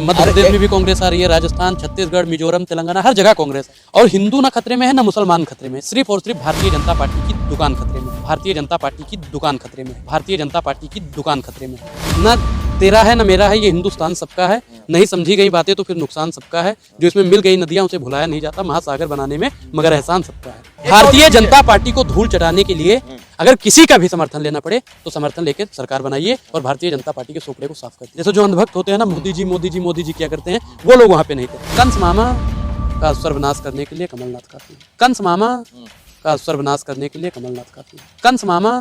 मध्य प्रदेश में भी कांग्रेस आ रही है, राजस्थान, छत्तीसगढ़, मिजोरम, तेलंगाना, हर जगह कांग्रेस है। और हिंदू ना खतरे में है ना मुसलमान खतरे में, सिर्फ और सिर्फ भारतीय जनता पार्टी की दुकान खतरे में, भारतीय जनता पार्टी की दुकान खतरे में, भारतीय जनता पार्टी की दुकान खतरे में। ना तेरा है ना मेरा है, ये हिंदुस्तान सबका है। नहीं समझी गई बातें तो फिर नुकसान सबका है। जो इसमें मिल गई नदियां उसे भुलाया नहीं जाता, महासागर बनाने में मगर एहसान सबका है। भारतीय जनता पार्टी को धूल चटाने के लिए अगर किसी का भी समर्थन लेना पड़े तो समर्थन लेकर सरकार बनाइए और भारतीय जनता पार्टी के सोपड़े को साफ कर दीजिए। जैसे जो अंधभक्त होते हैं ना, मोदी जी मोदी जी मोदी जी क्या करते हैं, वो लोग वहां पे नहीं थे। कंस मामा का सर्वनाश करने के लिए कमलनाथ काफी है। कंस मामा का सर्वनाश करने के लिए कमलनाथ काफी है। कंस मामा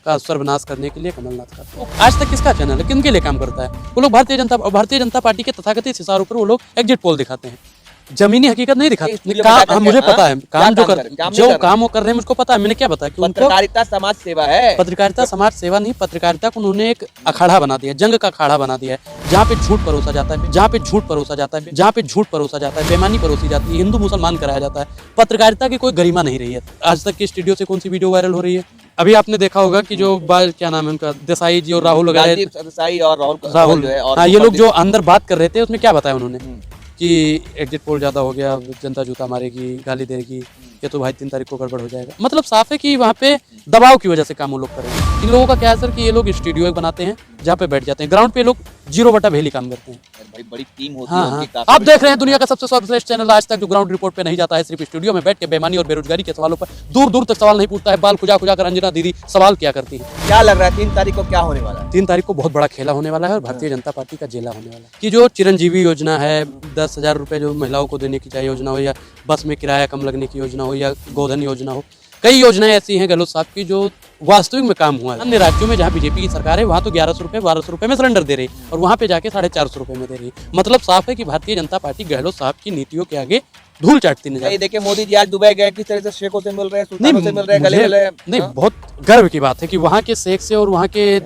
का सर्वनाश करने के लिए कमलनाथ काफी है। आज तक किसका चैनल है, किनके लिए काम करता है? वो लोग भारतीय जनता पार्टी के तथाकथित इशारों पर वो लोग एग्जिट पोल दिखाते हैं, जमीनी हकीकत नहीं दिखाते। काम मुझे पता है, काम जो काम वो कर रहे हैं मुझको पता है। मैंने क्या बताया कि पत्रकारिता समाज सेवा है। पत्रकारिता समाज सेवा नहीं, पत्रकारिता को उन्होंने एक अखाड़ा बना दिया, जंग का अखाड़ा बना दिया है, जहाँ पे झूठ परोसा जाता है, जहाँ पे झूठ परोसा जाता है, जहाँ पे झूठ परोसा जाता है, बेईमानी परोसी जाती है, हिंदू मुसलमान कराया जाता है। पत्रकारिता की कोई गरिमा नहीं रही है। आज तक की स्टूडियो से कौन सी वीडियो वायरल हो रही है? अभी आपने देखा होगा कि जो क्या नाम है उनका, देसाई जी और राहुल वगैरह, देसाई और राहुल, हाँ, ये लोग जो अंदर बात कर रहे थे उसमें क्या बताया उन्होंने कि एग्जिट पोल ज़्यादा हो गया, जनता जूता मारेगी, गाली देगी, ये तो भाई 3 तारीख को गड़बड़ हो जाएगा। मतलब साफ है कि वहाँ पे दबाव की वजह से काम वो लोग कर रहे हैं। इन लोगों का क्या है सर कि ये लोग स्टूडियो बनाते हैं जहाँ पे बैठ जाते हैं, ग्राउंड पे लोग 0/भेली काम करते हैं। भाई बड़ी टीम होती हाँ, है हाँ। काफी। आप देख रहे हैं दुनिया का सबसे सर्वश्रेष्ठ चैनल आज तक जो ग्राउंड रिपोर्ट पे नहीं जाता है, सिर्फ स्टूडियो में बैठ के बेईमानी और बेरोजगारी के सवालों पर दूर दूर तक सवाल नहीं पूछता है। बाल खुजा खुजा कर अंजना दीदी सवाल क्या करती है। क्या लग रहा है 3 तारीख को क्या होने वाला है? 3 तारीख को बहुत बड़ा खेला होने वाला है और भारतीय जनता पार्टी का जेला होने वाला है। कि जो चिरंजीवी योजना है, 10,000 रुपये जो महिलाओं को देने की चाहे योजना हो, या बस में किराया कम लगने की योजना हो, या गोधन योजना हो, कई योजनाएं ऐसी हैं गहलोत साहब की जो वास्तविक में काम हुआ है। अन्य राज्यों में जहाँ बीजेपी की सरकार है वहाँ तो 1100 रुपये 1200 रुपये में सिलेंडर दे रही है और वहाँ पे जाके 450 रुपये में दे रही है। मतलब साफ है कि भारतीय जनता पार्टी गहलोत साहब की नीतियों के आगे धूल चाटती नजर। ये देखिए मोदी जी आज दुबई गए, किस तरह से शेखों से मिल रहे हैं, सुल्तानों से मिल रहे हैं, गले गले। नहीं, बहुत गर्व की बात है कि वहाँ के शेख से और वहाँ के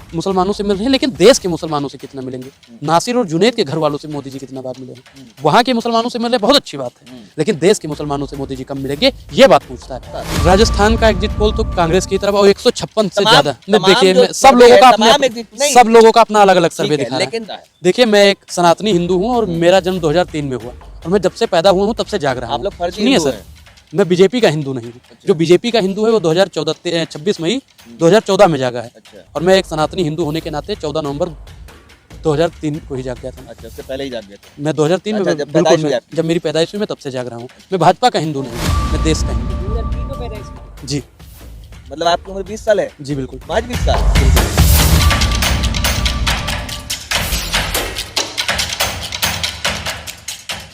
मुसलमानों से मिल रहे हैं, लेकिन देश के मुसलमानों से कितना मिलेंगे? नासिर और जुनैद के घर वालों से मोदी जी कितना बात मिले हैं? वहाँ के मुसलमानों से मिल रहे, बहुत अच्छी बात है, लेकिन देश के मुसलमानों से मोदी जी कम मिलेंगे, ये बात पूछता है। राजस्थान का एग्जिट पोल तो कांग्रेस की तरफ और 156 से ज्यादा। देखिए सब लोगों का अपना अलग अलग सर्वे दिखा रहा है। देखिए मैं एक सनातनी हिंदू हूँ और मेरा जन्म 2003 में हुआ और मैं जब से पैदा हुआ हूँ तब से जाग रहा हूँ। सुनिए सर, मैं बीजेपी का हिंदू नहीं हूँ। जो बीजेपी का हिंदू है वो 26 मई 2014 में जागा है। और मैं एक सनातनी हिंदू होने के नाते 14 नवंबर 2003 को ही जाग गया था। अच्छा, उससे पहले ही जाग गए थे। मैं 2003 में बिल्कुल, जब मेरी पैदाइश हुई मैं तब से जाग रहा हूँ। मैं भाजपा का हिंदू नहीं, मैं देश का हिंदू। जी, मतलब आपकी उम्र 20 साल है? जी बिल्कुल, आज 20 साल।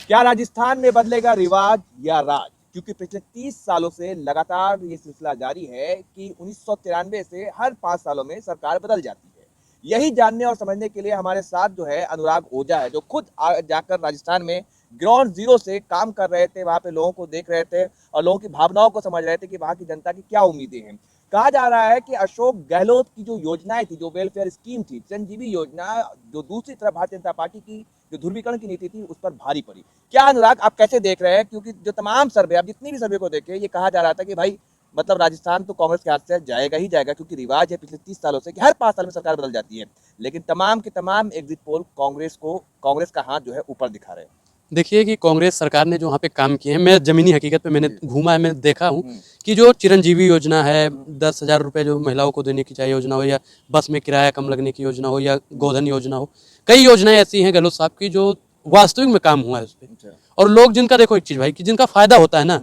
क्या राजस्थान में बदलेगा रिवाज या राज? क्योंकि पिछले 30 सालों से लगातार ये सिलसिला जारी है कि 1993 से हर 5 सालों में सरकार बदल जाती है। यही जानने और समझने के लिए हमारे साथ जो है अनुराग ओझा है, जो खुद जाकर राजस्थान में ग्राउंड जीरो से काम कर रहे थे, वहां पे लोगों को देख रहे थे और लोगों की भावनाओं को समझ रहे थे कि वहां की जनता की क्या उम्मीदें हैं। कहा जा रहा है कि अशोक गहलोत की जो योजनाएं थी, जो वेलफेयर स्कीम थी, चिरंजीवी योजना, जो दूसरी तरफ भारतीय जनता पार्टी की जो ध्रुवीकरण की नीति थी, उस पर भारी पड़ी। क्या अनुराग आप कैसे देख रहे हैं? क्योंकि जो तमाम सर्वे, आप जितनी भी सर्वे को देखे, ये कहा जा रहा था कि भाई मतलब राजस्थान तो कांग्रेस के हाथ से जाएगा ही जाएगा, क्योंकि रिवाज है पिछले 30 सालों से कि हर 5 साल में सरकार बदल जाती है। लेकिन तमाम के तमाम एग्जिट पोल कांग्रेस का हाथ जो है ऊपर दिखा रहे हैं। देखिए कि कांग्रेस सरकार ने जो वहाँ पे काम किए हैं, मैं जमीनी हकीकत पे मैंने घूमा है, मैं देखा हूँ कि जो चिरंजीवी योजना है, 10,000 रुपये जो महिलाओं को देने की चाहे योजना हो, या बस में किराया कम लगने की योजना हो, या गोधन योजना हो, कई योजनाएं ऐसी हैं गहलोत साहब की जो वास्तविक में काम हुआ है उस पर। और लोग जिनका, देखो एक चीज़ भाई, कि जिनका फायदा होता है ना,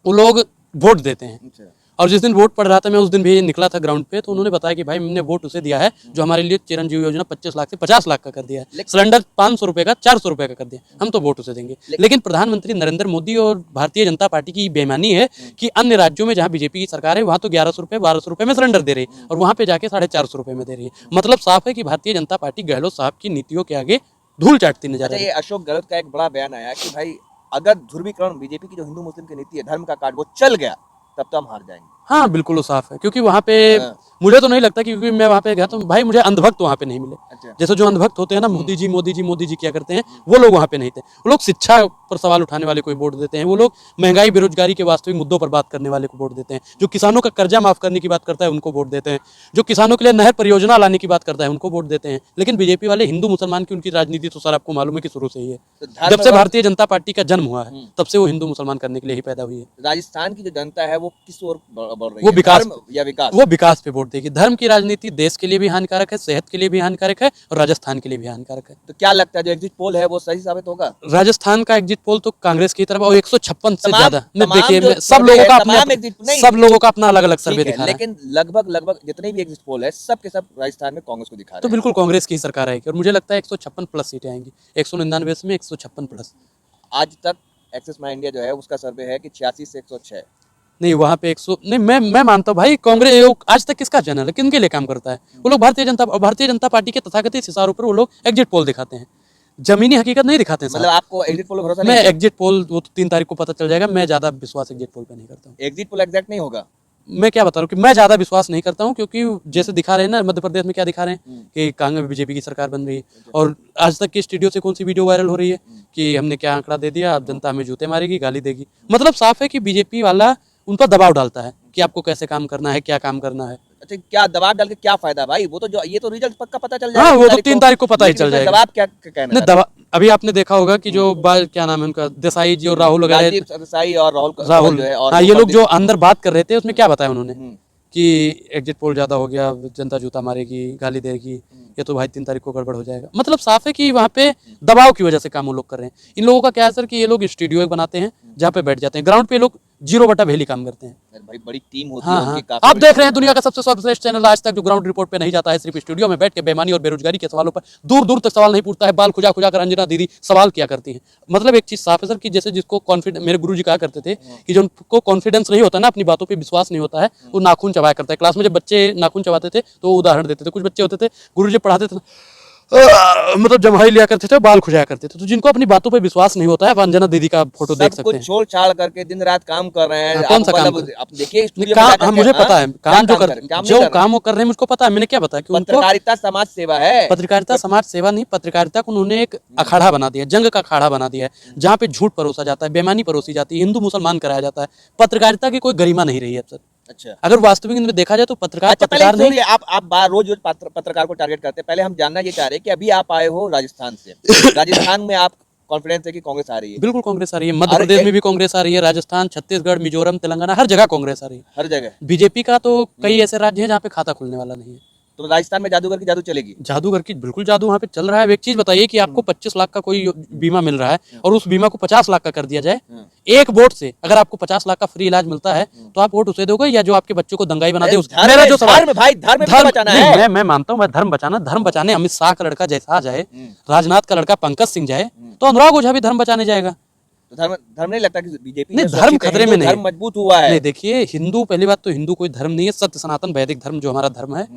वो लोग वोट देते हैं। और जिस दिन वोट पड़ रहा था, मैं उस दिन भी निकला था ग्राउंड पे, तो उन्होंने बताया कि भाई हमने वोट उसे दिया है जो हमारे लिए चिरंजीवी योजना 25 लाख से 50 लाख का कर दिया है, सिलेंडर 500 रुपये का 400 रुपये का कर दिया, हम तो वोट उसे देंगे। लेकिन प्रधानमंत्री नरेंद्र मोदी और भारतीय जनता पार्टी की बेईमानी है कि अन्य राज्यों में जहाँ बीजेपी की सरकार है वहाँ तो 1100 रुपये 1200 रुपये में सिलेंडर दे रही है और वहाँ पे जाके 450 रुपये में दे रही है। मतलब साफ है कि भारतीय जनता पार्टी गहलोत साहब की नीतियों के आगे धूल चाटती नजर आ रही है। अशोक गहलोत का एक बड़ा बयान आया कि भाई अगर ध्रुवीकरण, बीजेपी की जो हिंदू मुस्लिम की नीति है, धर्म का कार्ड, वो चल गया तब तो हम हार जाएंगे। हाँ बिल्कुल वो साफ है, क्योंकि वहाँ पे हाँ। मुझे तो नहीं लगता, क्योंकि मैं वहाँ पे गया तो भाई मुझे अंधभक्त वहाँ पे नहीं मिले। अच्छा। जैसे जो अंधभक्त होते हैं ना, मोदी जी मोदी जी मोदी जी क्या करते हैं, वो लोग वहाँ पे नहीं थे। वो लोग शिक्षा पर सवाल उठाने वाले को वोट देते हैं, वो लोग महंगाई बेरोजगारी के वास्तविक मुद्दों पर बात करने वाले को वोट देते हैं, जो किसानों का कर्जा माफ करने की बात करता है उनको वोट देते हैं, जो किसानों के लिए नहर परियोजना लाने की बात करता है उनको वोट देते हैं। लेकिन बीजेपी वाले हिंदू मुसलमान की उनकी राजनीति तो सर आपको मालूम है कि शुरू से ही है। तो धर्म जब से और- भारतीय जनता पार्टी का जन्म हुआ है तब से वो हिंदू मुसलमान करने के लिए ही पैदा हुई है। राजस्थान की जो जनता है वो किस ओर बढ़ रही वो है, विकास धर्म या विकास? वो विकास पे वोट देगी। धर्म की राजनीति देश के लिए भी हानिकारक है, सेहत के लिए भी हानिकारक है और राजस्थान के लिए भी हानिकारक है। तो क्या लगता है जो एग्जिट पोल है वो सही साबित होगा? राजस्थान का एग्जिट पोल तो कांग्रेस की तरफ, और 156 से तमाम- ज्यादा मैं तमाम देखिए जो मैं- सब सर्वे लोगों है, का तमाम अपने exit- नहीं, सब लोगों का अपना अलग अलग सर्वे ठीक है, दिखा रहा है। लेकिन लगभग जितने भी एग्जिट पोल है सब के सब राजस्थान में कांग्रेस को दिखा रहे तो हैं। बिल्कुल कांग्रेस की ही सरकार आएगी और मुझे लगता है 156 प्लस सीटें आएंगी। 199 में 156 प्लस। आज तक एक्सिस माई इंडिया जो है उसका सर्वे है कि 86 से 106। नहीं वहाँ पे 100 नहीं, मैं मानता हूँ भाई कांग्रेस आज तक किसका चैनल है, किनके लिए काम करता है? वो लोग भारतीय जनता पार्टी के तथाकथित इशारों पर वो लोग एग्जिट पोल दिखाते हैं, जमीनी हकीकत नहीं दिखाते हैं। मतलब आपको एग्जिट पोल भरोसा मैं नहीं है? एग्जिट पोल वो तो 3 तारीख को पता चल जाएगा। मैं ज्यादा विश्वास एग्जिट पोल पे नहीं करता हूँ। एग्जिट पोल एग्जैक्ट नहीं होगा। मैं क्या बता रहा हूँ कि मैं ज्यादा विश्वास नहीं करता हूँ, क्योंकि जैसे दिखा रहे हैं ना मध्य प्रदेश में, क्या दिखा रहे हैं कि कांग्रेस बीजेपी की सरकार बन रही है, और आज तक के स्टूडियो से कौन सी वीडियो वायरल हो रही है कि हमने क्या आंकड़ा दे दिया, अब जनता हमें जूते मारेगी, गाली देगी। मतलब साफ है कि बीजेपी वाला उन पर दबाव डालता है कि आपको कैसे काम करना है, क्या काम करना है। अच्छा, क्या दबाव डाल के क्या फायदा भाई? वो तो जो ये तो रिजल्ट पक्का पता चल हाँ, वो तो 3 3 तारीख को पता ही लेकिन चल इसमें जाएगा। दबाव क्या कहना नहीं चाहते हैं? दबा अभी आपने देखा होगा कि जो क्या नाम है उनका, देसाई जी और राहुल वगैरह, राजीव सरदेसाई और राहुल राहुल जो है और हाँ, वो ये लोग पंडित- जो अंदर बात कर रहे थे उसमें क्या बताया उन्होंने हम्म, कि एग्जिट पोल ज्यादा हो गया, जनता जूता मारेगी, गाली देगी, ये तो भाई 3 तारीख को गड़बड़ हो जाएगा। मतलब साफ है कि वहाँ पे दबाव की वजह से काम वो लोग कर रहे हैं। इन लोगों का क्या है सर कि ये लोग स्टूडियो बनाते हैं जहाँ पे बैठ जाते हैं, ग्राउंड पे ये लोग 0/भेली काम करते हैं। अरे भाई बड़ी टीम होती हाँ है हाँ, उनकी काफी आप बड़ी देख टीम रहे हैं दुनिया का सबसे सर्वश्रेष्ठ चैनल आज तक जो ग्राउंड रिपोर्ट पे नहीं जाता है, सिर्फ स्टूडियो में बैठ के बेईमानी और बेरोजगारी के सवालों पर दूर दूर तक सवाल नहीं पूछता है, बाल खुजा खुजा कर अंजना दीदी सवाल किया करती हैं। मतलब एक चीज साफ है सर कि जैसे जिसको कॉन्फिडेंस, मेरे गुरुजी कहा करते थे कि जो उनको कॉन्फिडेंस नहीं होता ना, अपनी बातों पर विश्वास नहीं होता है, वो नाखून चबाया करता है। क्लास में जब बच्चे नाखून चबाते थे तो वो उदाहरण देते थे। कुछ बच्चे होते थे गुरुजी पढ़ाते थे मतलब जम्हाई लिया करते थे, बाल खुजाया करते थे। तो जिनको अपनी बातों पे विश्वास नहीं होता है, आप अंजना दीदी का फोटो देख सब सकते कुछ हैं। छोड़ छाड़ करके दिन रात काम कर रहे हैं। हाँ, कौन सा काम कर- आप देखिए नहीं, स्टूडियो में काम जाकर हाँ, के, मुझे हाँ, पता है क्या काम जो कर कर रहे हैं? काम नहीं जो कर रहे काम वो कर रहे हैं मुझको पता है। मैंने क्या बताया कि हैं। उनको पत्रकारिता समाज सेवा है। पत्रकारिता समाज सेवा नहीं, पत्रकारिता को उन्होंने एक अखाड़ा बना दिया, जंग का अखाड़ा बना दिया है, जहाँ पे झूठ परोसा जाता है, बेईमानी परोसी जाती है, हिंदू मुसलमान कराया जाता है। पत्रकारिता की कोई गरिमा नहीं रही है अब सर। अच्छा अगर वास्तविक में देखा जाए तो पत्रकार अच्छा, पहले पत्रकार नहीं। छोड़िए, आप रोज पत्रकार को टारगेट करते हैं। पहले हम जानना ये चाह रहे हैं कि अभी आप आए हो राजस्थान से, राजस्थान में आप कॉन्फिडेंस है कि कांग्रेस आ रही है? बिल्कुल कांग्रेस आ रही है, मध्य अरे प्रदेश में भी कांग्रेस आ रही है, राजस्थान, छत्तीसगढ़, मिजोरम, तेलंगाना, हर जगह कांग्रेस आ रही है। हर जगह। बीजेपी का तो कई ऐसे राज्य हैं जहाँ पे खाता खुलने वाला नहीं है। तो राजस्थान में जादूगर की जादू चलेगी? जादूगर की बिल्कुल जादू वहाँ पे चल रहा है। अब एक चीज बताइए कि आपको 25 लाख का कोई बीमा मिल रहा है और उस बीमा को 50 लाख का कर दिया जाए, एक वोट से अगर आपको 50 लाख का फ्री इलाज मिलता है तो आप वोट उसे दोगे या जो आपके बच्चों को दंगाई बना दे उस? मेरा जो सवाल धर्म भाई, धर्म में बचाना नहीं, है। मैं मानता हूँ, मैं धर्म बचाने अमित शाह का लड़का जैसा आ जाए, राजनाथ का लड़का पंकज सिंह जाए, तो अनुराग ओझा भी धर्म बचाने जाएगा। तो धर्म नहीं लगता कि बीजेपी नहीं, धर्म खतरे में नहीं। धर्म मजबूत हुआ है। नहीं देखिए, हिंदू, पहली बात तो हिंदू कोई धर्म नहीं है, सत्य सनातन वैदिक धर्म जो हमारा धर्म है।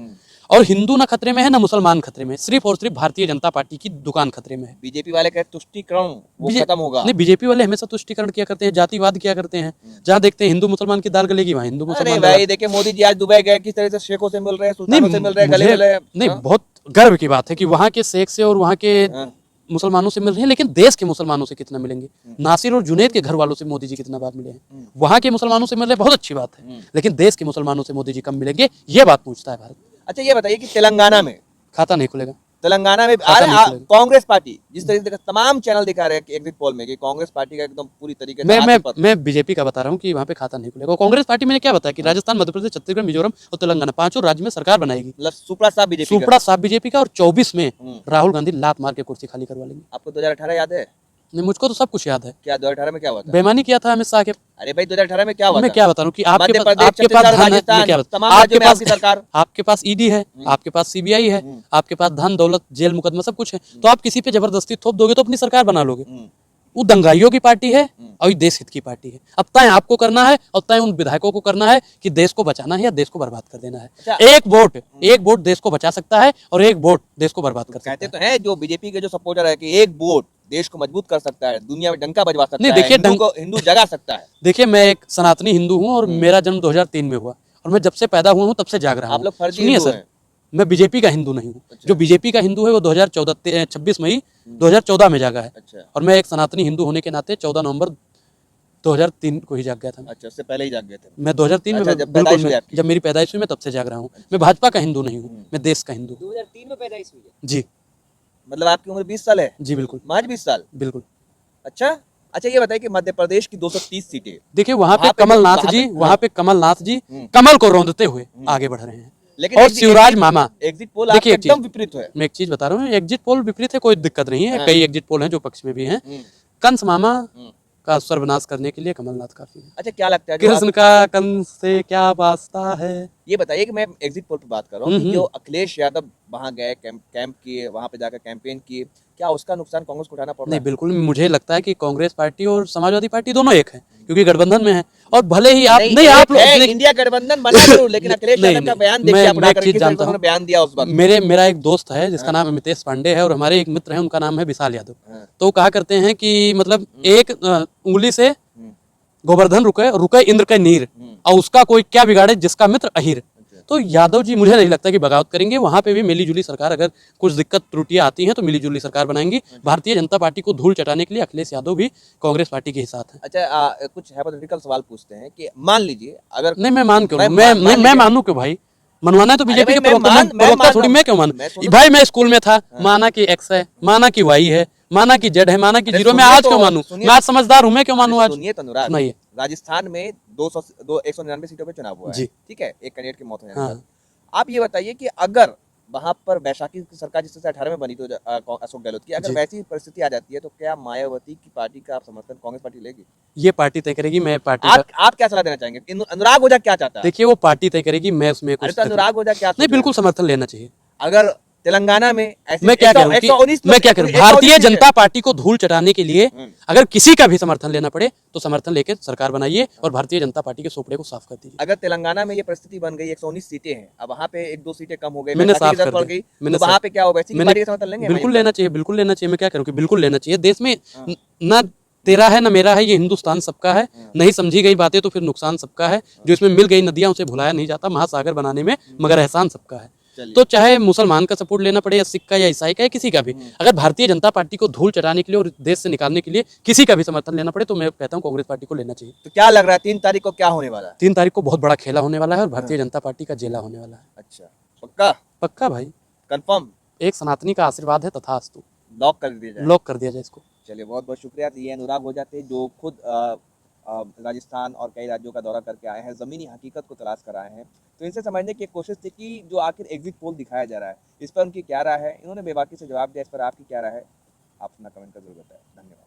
और हिंदू ना खतरे में है ना मुसलमान खतरे में, सिर्फ और सिर्फ भारतीय जनता पार्टी की दुकान खतरे में है। बीजेपी वाले का तुष्टीकरण वो खत्म होगा। नहीं, बीजेपी वाले हमेशा तुष्टीकरण किया करते हैं, जातिवाद किया करते हैं। जहाँ देखते हैं हिंदू मुसलमान की दाल गलेगी वहाँ हिंदू अरे मुसलमान भाई देखिए, मोदी जी आज दुबई गए, किस तरह से शेखों से मिल रहे हैं, सुल्तानों से मिल रहे हैं, गले मिल रहे हैं। नहीं, बहुत गर्व की बात है कि वहाँ के शेख से और वहाँ के मुसलमानों से मिल रहे हैं, लेकिन देश के मुसलमानों से कितना मिलेंगे? नासिर और जुनैद के घर वालों से मोदी जी कितना बार मिले हैं? वहाँ के मुसलमानों से मिल रहे, बहुत अच्छी बात है, लेकिन देश के मुसलमानों से मोदी जी कम मिलेंगे, ये बात पूछता है भारत। अच्छा ये बताइए कि तेलंगाना में खाता नहीं खुलेगा। तेलंगाना में खाता नहीं खुलेगा। कांग्रेस पार्टी जिस तरीके से तमाम चैनल दिखा रहे हैं एग्जिट पोल में कि कांग्रेस पार्टी का एकदम पूरी तरीके से मैं बीजेपी का बता रहा हूँ कि वहाँ पे खाता नहीं खुलेगा। कांग्रेस पार्टी मैंने क्या बताया कि राजस्थान, मध्य प्रदेश, छत्तीसगढ़, मिजोरम और तेलंगाना 5 राज्य में सरकार बनाएगी। मतलब सुपड़ा साहब बीजेपी सुपड़ा साफ बीजेपी का, और 24 में हम्म। राहुल गांधी लात मार के कुर्सी खाली करवा लेंगे। आपको 2018 याद है? नहीं, मुझको तो सब कुछ याद है। क्या 2018 में क्या हुआ था? बेईमानी किया था अमित शाह के। अरे भाई 2018 में क्या हुआ मैं था? क्या बता रहा हूँ कि आपके मध्य पास प्रदेश, धन है। राजस्थान, मैं क्या बता- तमाम राज्यों में आपकी सरकार। आपके पास ईडी है, आपके पास सीबीआई है, आपके पास धन दौलत जेल मुकदमा सब कुछ है, तो आप किसी पे जबरदस्ती थोप दोगे तो अपनी सरकार बना लोगे। वो दंगाइयों की पार्टी है और ये देश हित की पार्टी है। अब तय आपको करना है और तय उन विधायकों को करना है कि देश को बचाना है या देश को बर्बाद कर देना है। अच्छा। एक वोट देश को बचा सकता है और एक वोट देश को बर्बाद कर सकता कहते है। तो हैं जो बीजेपी के जो सपोर्टर है कि एक वोट देश को मजबूत कर सकता है, दुनिया में डंका बजवा सकता नहीं, है, देखिए, हिंदू जगा सकता है। देखिए, मैं एक सनातनी हिंदू हूँ और मेरा जन्म 2003 में हुआ। और मैं जब से पैदा हुआ हूँ तब से जाग रहा आप हूँ। लोग फर्जी सुनिए हिंदू सर, हैं। मैं बीजेपी का हिंदू नहीं हूँ। अच्छा। जो बीजेपी का हिंदू है वो 2014 26 मई 2014 में जागा है। अच्छा और मैं एक सनातनी हिंदू होने के नाते 14 नवंबर 2003 को ही जाग गया था। अच्छा, उससे पहले ही जाग गए थे। मैं 2003 अच्छा, में जब बिल्कुल पैदाइश हुई मैं आपकी। जब मेरी पैदाइश हुई मैं तब से जाग रहा हूँ। मैं भाजपा का हिंदू नहीं हूँ, मैं देश का हिंदू हूँ। 2003 में पैदाइश हुई है। जी मतलब आपकी उम्र 20 साल है? जी बिल्कुल महज 20 साल? बिल्कुल। अच्छा अच्छा, ये बताइए कि मध्य प्रदेश की 230 सीटें, देखिए वहाँ पे वहाँ पे कमलनाथ वहाँ जी पे- वहाँ पे कमलनाथ जी हम्म। कमल को रौंदते हुए आगे बढ़ रहे हैं। लेकिन और एग्जिट- शिवराज एग्जिट- मामा, एग्जिट पोल देखिए आपका एक चीज एकदम विपरीत है। मैं एक चीज बता रहा हूँ, एग्जिट पोल विपरीत है, कोई दिक्कत नहीं है। हाँ। कई एग्जिट पोल हैं जो पक्ष में भी हैं। हम्म, कंस मामा हम्म। का सर्वनाश करने के लिए कमलनाथ काफी है। अच्छा, क्या लगता है जो कृष्ण का कंस से क्या वास्ता है। ये बताइए कि मैं एग्जिट पोल पे बात कर रहा हूँ कि हम्म। जो अखिलेश यादव वहां गए, कैंप किए, वहां पे जाकर कैंपेन किए, क्या उसका नुकसान कांग्रेस को उठाना पड़ रहा नहीं है? बिल्कुल, मुझे लगता है कि कांग्रेस पार्टी और समाजवादी पार्टी दोनों एक है, क्योंकि गठबंधन में है। और भले ही आप नहीं एक आप लोग है, देख- इंडिया गठबंधन बना जरूर, लेकिन अखिलेश नहीं, यादव का नहीं, बयान देखिए आप मैं एक उठाकर चीज किस जानता उन्होंने हूँ। बयान दिया उस वक्त। मेरा एक दोस्त है जिसका हाँ। नाम अमितेश पांडे है और हमारे एक मित्र हैं उनका नाम है विशाल यादव। हाँ। तो वो कहा करते हैं कि मतलब एक उंगली से हम्म, गोवर्धन रुके रुके इंद्र के नीर, और उसका कोई क्या बिगाड़े जिसका मित्र अहिर। अच्छा। तो यादव जी मुझे नहीं लगता कि बगावत करेंगे। वहां पे भी मिली जुली सरकार, अगर कुछ दिक्कत त्रुटियां आती हैं तो मिली जुली सरकार बनाएंगी। भारतीय जनता पार्टी को धूल चटाने के लिए अखिलेश यादव भी कांग्रेस पार्टी के ही साथ है। अच्छा, कुछ हाइपोथेटिकल सवाल पूछते हैं कि मान लीजिए अगर नहीं मैं मान क्यों मैं लूं? मैं मान नहीं मैं लीजिए- मानू क्यों भाई? मनवाना है तो अरे बीजेपी भाई, के मैं प्रवक्ता, मान प्रवक्ता रहा थोड़ी हूं। मैं क्यों मानूं? मैं सुन- भाई मैं स्कूल में था, माना कि एक्स है, माना कि वाई है, माना कि जेड है, माना कि अरे जीरो। मैं सुनिए आज तो, क्यों मानूं? सुनिए मैं आज समझदार हूं, मैं क्यों मानूं अरे आज? सुनिए तो अनुराग, सुनाइए। राजस्थान में 199 सीटों पे चुनाव हुआ है, जी। ठीक है, एक कैंडिडेट की मौत होने के हाँ। बाद। आप ये बताइए कि अगर वहां पर वैशाखी की सरकार जिस तरह से 18 में बनी, तो अशोक गहलोत की, अगर जी। वैसी परिस्थिति आ जाती है तो क्या मायावती की पार्टी का आप समर्थन कांग्रेस पार्टी लेगी? ये पार्टी तय करेगी, मैं पार्टी का। आप क्या सलाह देना चाहेंगे? अनुराग ओझा क्या चाहता है? देखिए वो पार्टी तय करेगी, मैं उसमें अरे कुछ तो अनुराग ओझा क्या नहीं, सोच बिल्कुल रहे हैं? समर्थन लेना चाहिए। अगर तेलंगाना में ऐसी मैं क्या करूं कि 119 मैं क्या करूं, 119 भारतीय सीटें- जनता पार्टी को धूल चटाने के लिए हम्म। अगर किसी का भी समर्थन लेना पड़े तो समर्थन लेके सरकार बनाइए और भारतीय जनता पार्टी के सोपड़े को साफ कर दीजिए। अगर तेलंगाना में ये परिस्थिति बन गई, 119 सीटें हैं, अब वहाँ पे 1-2 सीटें कम हो गई, मैंने वैशाली की साफ जरूरत कर पड़ दिया, गई, मैंने तो वहाँ साफ- पे क्या हो, वैसी की मैंने पार्टी का समर्थन लेंगे? बिल्कुल लेना चाहिए, बिल्कुल लेना चाहिए। मैं क्या करूं कि बिल्कुल लेना चाहिए। देश में हाँ। ना तेरा है ना मेरा है, ये हिंदुस्तान सबका है। नहीं समझी गई बातें तो फिर नुकसान सबका है। जो इसमें मिल गई नदियां उसे भुलाया नहीं जाता, महासागर बनाने में मगर एहसान सबका है। चलिए। तो चाहे मुसलमान का सपोर्ट लेना पड़े या सिख का या ईसाई का या किसी का भी, अगर भारतीय जनता पार्टी को धूल चटाने के लिए और देश से निकालने के लिए किसी का भी समर्थन लेना पड़े तो मैं कहता हूं कांग्रेस पार्टी को लेना चाहिए। तो क्या लग रहा है 3 तारीख को क्या होने वाला है? 3 तारीख को बहुत बड़ा खेला होने वाला है और भारतीय जनता पार्टी का जेला होने वाला है। अच्छा, पक्का पक्का भाई, कंफर्म एक सनातनी का आशीर्वाद है तथास्तु। लॉक कर दिया जाए? लॉक कर दिया जाए इसको। चलिए, बहुत बहुत शुक्रिया। ये अनुराग ओझा थे जो खुद राजस्थान और कई राज्यों का दौरा करके आए हैं, ज़मीनी हकीकत को तलाश कर आए हैं। तो इनसे समझने की एक कोशिश थी कि जो आखिर एग्जिट पोल दिखाया जा रहा है इस पर उनकी क्या राय है। इन्होंने बेबाकी से जवाब दिया, इस पर आपकी क्या राय है? आप अपना कमेंट कर जरूर बताएं। धन्यवाद।